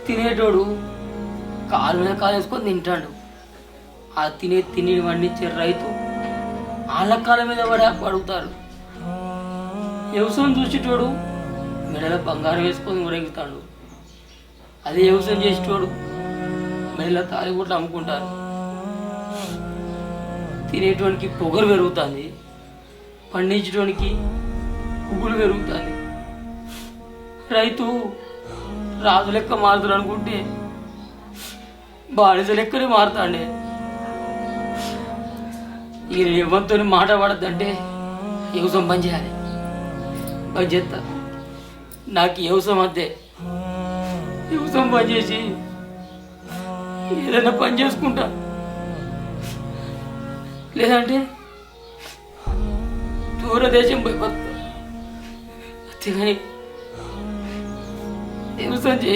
తినేటోడు కాలు మీద కాలు వేసుకొని తింటాడు. ఆ తిని వండించే రైతు వాళ్ళ కాళ్ళ మీద పడుగుతారు. వ్యవసాయం చూసేటోడు మెడలో బంగారం వేసుకొని ఊరేగుతాడు. అదే వ్యవసాయం చేసేటోడు మెడలో తాలిబొట్లు అమ్ముకుంటారు. తినేటోనికి పొగరు పెరుగుతుంది, పండించడానికి పువ్వులు పెరుగుతుంది. రైతు రాజు లెక్క మారుతాడు అనుకుంటే బానిస లెక్కనే మారుతాండే. ఇక నేను ఎవరితో మాట పడద్దంటే వ్యవసాయం పని చేయాలి, పని చేస్తా. నాకు వ్యవసాయం అంతే. వ్యవసాయం పని చేసి ఏదైనా పని చేసుకుంటా, లేదంటే దూరదేశం పోయి బతుకుతా. అంతేగాని వ్యవసాయం చేయ